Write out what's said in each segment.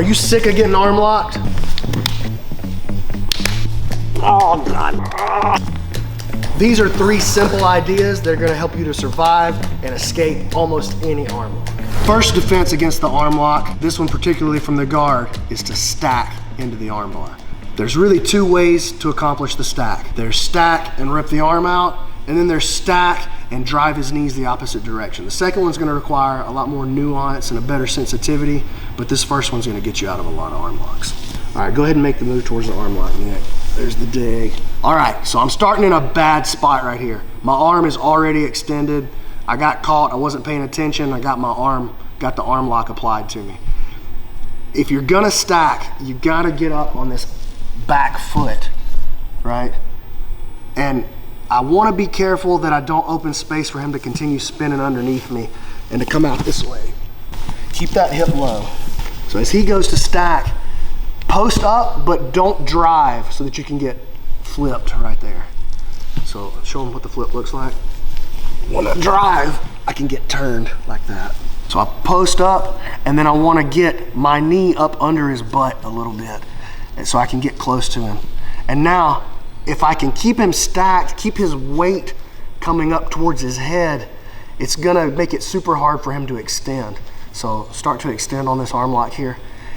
Are you sick of getting arm locked? Oh God. These are 3 simple ideas that are gonna help you to survive and escape almost any arm lock. First defense against the arm lock, this one particularly from the guard, is to stack into the arm bar. There's really 2 ways to accomplish the stack. There's stack and rip the arm out, and then there's stack and drive his knees the opposite direction. The second one's gonna require a lot more nuance and a better sensitivity, but this first one's gonna get you out of a lot of arm locks. All right, go ahead and make the move towards the arm lock, Nick. There's the dig. All right, so I'm starting in a bad spot right here. My arm is already extended. I got caught, I wasn't paying attention. I got the arm lock applied to me. If you're gonna stack, you gotta get up on this back foot, right? And I wanna be careful that I don't open space for him to continue spinning underneath me and to come out this way. Keep that hip low. So as he goes to stack, post up, but don't drive so that you can get flipped right there. So show him what the flip looks like. When I drive, I can get turned like that. So I post up, and then I wanna get my knee up under his butt a little bit, and so I can get close to him. And now, if I can keep him stacked, keep his weight coming up towards his head, it's gonna make it super hard for him to extend. So start to extend on this arm lock here.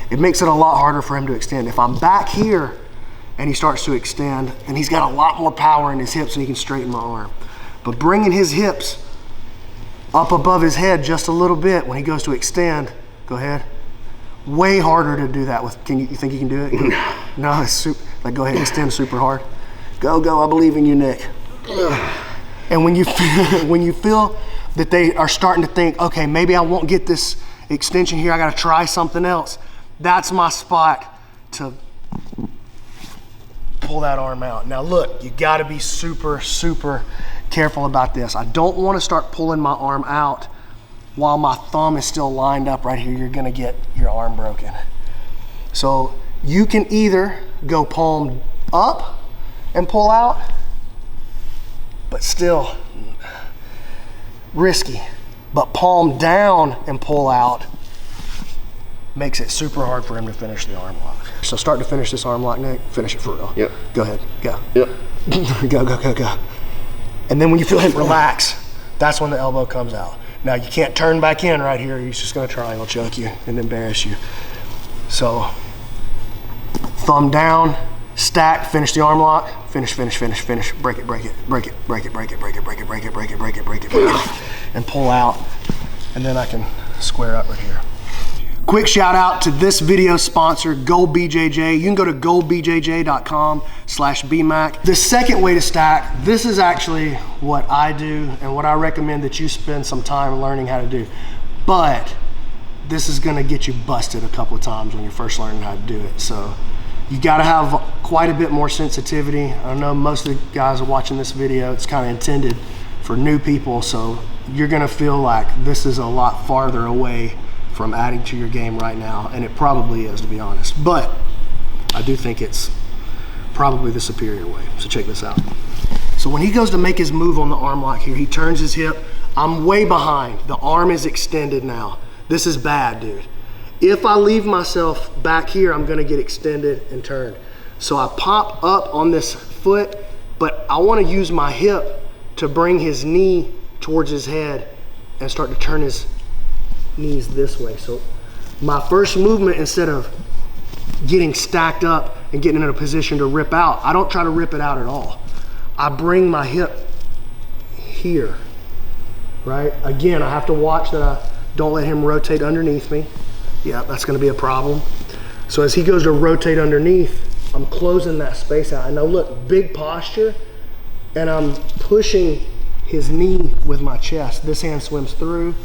It makes it a lot harder for him to extend. If I'm back here and he starts to extend, and he's got a lot more power in his hips and he can straighten my arm. But bringing his hips up above his head just a little bit when he goes to extend, go ahead. Way harder to do that with, you think you can do it? No, it's super, like go ahead and extend super hard. Go, I believe in you, Nick. And when you feel that they are starting to think, okay, maybe I won't get this extension here, I gotta try something else. That's my spot to pull that arm out. Now look, you gotta be super, super careful about this. I don't wanna start pulling my arm out while my thumb is still lined up right here. You're gonna get your arm broken. So you can either go palm up and pull out, but still risky. But palm down and pull out makes it super hard for him to finish the arm lock. So start to finish this arm lock, Nick. Finish it for real. Yep. Go ahead, go. Yep. Go. And then when you feel him relax, that's when the elbow comes out. Now you can't turn back in right here. He's just gonna triangle choke you and embarrass you. So thumb down, stack, finish the arm lock, finish, break it, and pull out, and then I can square up right here. Quick shout out to this video sponsor, GoBJJ. You can go to gobjj.com/bmac. The second way to stack, this is actually what I do and what I recommend that you spend some time learning how to do. But this is gonna get you busted a couple of times when you're first learning how to do it. So you gotta have quite a bit more sensitivity. I know most of the guys are watching this video, it's kind of intended for new people, so you're gonna feel like this is a lot farther away from adding to your game right now, and it probably is, to be honest. But I do think it's probably the superior way. So check this out. So when he goes to make his move on the arm lock here, he turns his hip. I'm way behind. The arm is extended now. This is bad, dude. If I leave myself back here, I'm gonna get extended and turned. So I pop up on this foot, but I wanna use my hip to bring his knee towards his head and start to turn his knees this way. So my first movement, instead of getting stacked up and getting in a position to rip out, I don't try to rip it out at all. I bring my hip here, right? Again, I have to watch that I don't let him rotate underneath me. Yeah, that's gonna be a problem. So as he goes to rotate underneath, I'm closing that space out. And now look, big posture, and I'm pushing his knee with my chest. This hand swims through,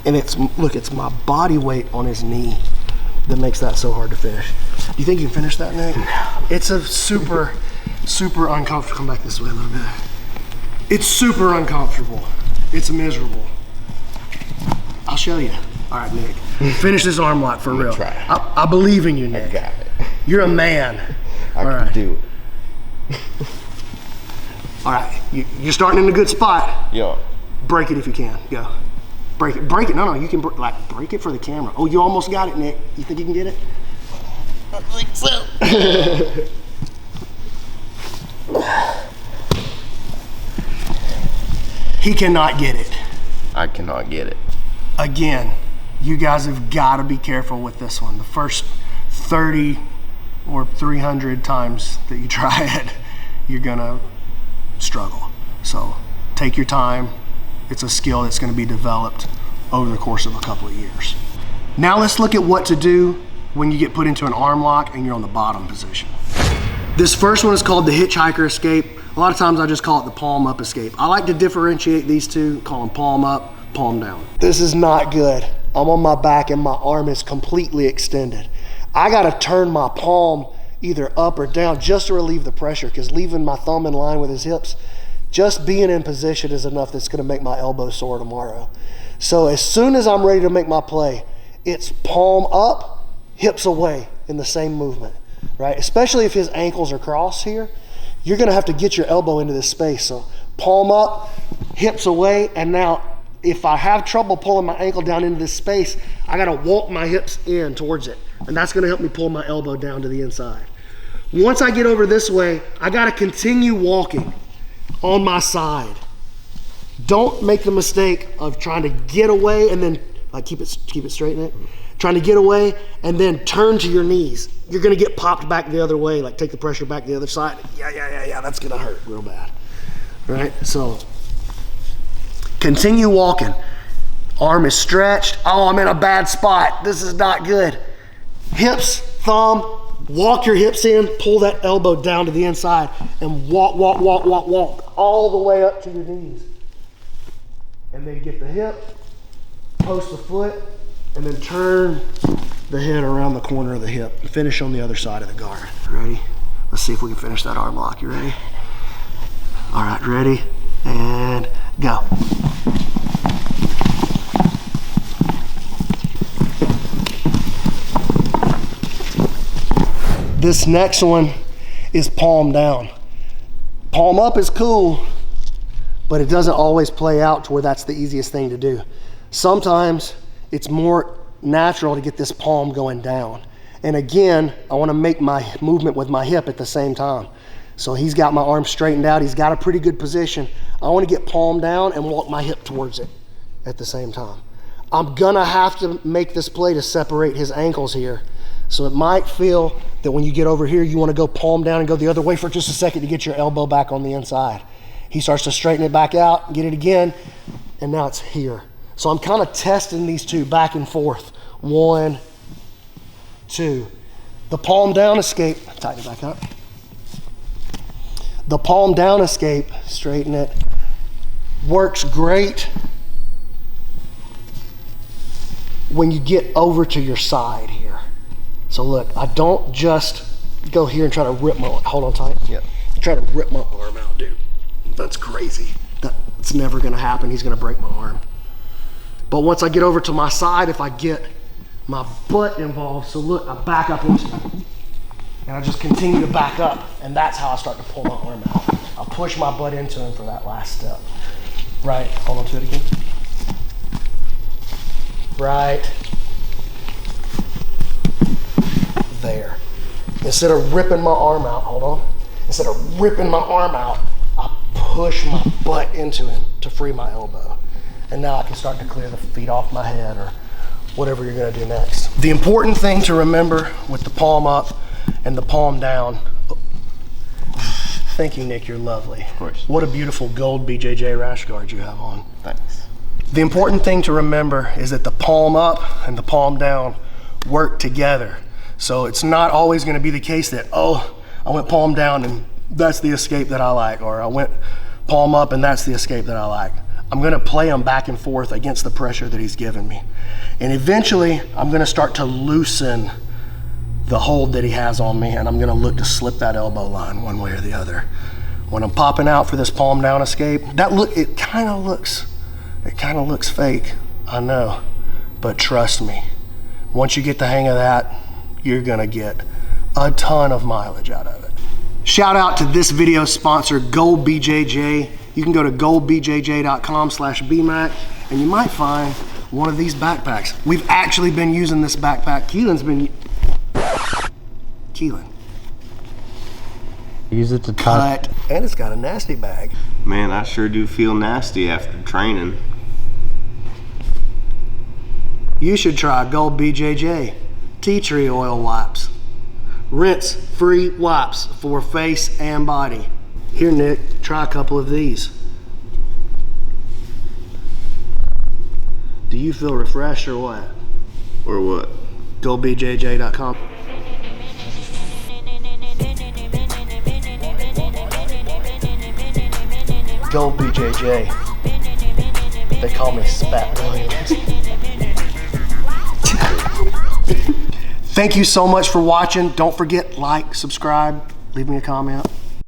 and look, it's my body weight on his knee that makes that so hard to finish. Do you think you can finish that, Nick? It's a super, super uncomfortable. Come back this way a little bit. It's super uncomfortable. It's miserable. I'll show you. All right, Nick. Finish this arm lock for real. Try. I believe in you, Nick. I got it. You're a man. I can do it. All right, you're starting in a good spot. Yo. Break it if you can. Go. Break it. No, you can like break it for the camera. Oh, you almost got it, Nick. You think you can get it? I think so. He cannot get it. I cannot get it. Again, you guys have got to be careful with this one. The first 30 or 300 times that you try it, you're gonna struggle. So take your time. It's a skill that's gonna be developed over the course of a couple of years. Now let's look at what to do when you get put into an arm lock and you're on the bottom position. This first one is called the hitchhiker escape. A lot of times I just call it the palm up escape. I like to differentiate these two, call them palm up, palm down. This is not good. I'm on my back and my arm is completely extended. I gotta turn my palm either up or down just to relieve the pressure, because leaving my thumb in line with his hips, just being in position is enough that's gonna make my elbow sore tomorrow. So as soon as I'm ready to make my play, it's palm up, hips away in the same movement, right? Especially if his ankles are crossed here, you're gonna have to get your elbow into this space. So palm up, hips away, and now if I have trouble pulling my ankle down into this space, I gotta walk my hips in towards it. And that's gonna help me pull my elbow down to the inside. Once I get over this way, I gotta continue walking on my side. Don't make the mistake of trying to get away and then, like keep it straight, Nick. Trying to get away and then turn to your knees. You're gonna get popped back the other way, like take the pressure back the other side. Yeah, that's gonna hurt real bad, right? So, continue walking. Arm is stretched. Oh, I'm in a bad spot. This is not good. Hips, thumb, walk your hips in, pull that elbow down to the inside, and walk all the way up to your knees. And then get the hip, post the foot, and then turn the head around the corner of the hip and finish on the other side of the guard. Ready? Let's see if we can finish that arm lock. You ready? All right, ready? And go. This next one is palm down. Palm up is cool, but it doesn't always play out to where that's the easiest thing to do. Sometimes it's more natural to get this palm going down. And again, I want to make my movement with my hip at the same time. So he's got my arm straightened out. He's got a pretty good position. I want to get palm down and walk my hip towards it at the same time. I'm gonna have to make this play to separate his ankles here. So it might feel that when you get over here, you want to go palm down and go the other way for just a second to get your elbow back on the inside. He starts to straighten it back out, get it again, and now it's here. So I'm kind of testing these two back and forth. 1, 2. The palm down escape, tighten it back up. The palm down escape, straighten it, works great when you get over to your side here. So look, I don't just go here and try to rip my, hold on tight. Yeah. Try to rip my arm out, dude. That's crazy. That's never gonna happen. He's gonna break my arm. But once I get over to my side, if I get my butt involved, so look, I back up into it. And I just continue to back up, and that's how I start to pull my arm out. I'll push my butt into him for that last step. Right, hold on to it again. Right. There. Instead of ripping my arm out, hold on. Instead of ripping my arm out, I push my butt into him to free my elbow. And now I can start to clear the feet off my head or whatever you're gonna do next. The important thing to remember with the palm up and the palm down, thank you, Nick, you're lovely. Of course. What a beautiful gold BJJ rash guard you have on. Thanks. The important thing to remember is that the palm up and the palm down work together. So it's not always gonna be the case that, oh, I went palm down and that's the escape that I like, or I went palm up and that's the escape that I like. I'm gonna play him back and forth against the pressure that he's given me. And eventually, I'm gonna start to loosen the hold that he has on me, and I'm gonna look to slip that elbow line one way or the other. When I'm popping out for this palm down escape, it kinda looks fake, I know, but trust me, once you get the hang of that, you're gonna get a ton of mileage out of it. Shout out to this video sponsor, Gold BJJ. You can go to goldbjj.com/bmac and you might find one of these backpacks. We've actually been using this backpack. Keelan. Use it to tie. Cut. And it's got a nasty bag. Man, I sure do feel nasty after training. You should try Gold BJJ tea tree oil wipes. Rinse-free wipes for face and body. Here, Nick, try a couple of these. Do you feel refreshed or what? Or what? GoldBJJ.com. Gold BJJ. They call me Spat Williams. Thank you so much for watching. Don't forget, like, subscribe, leave me a comment.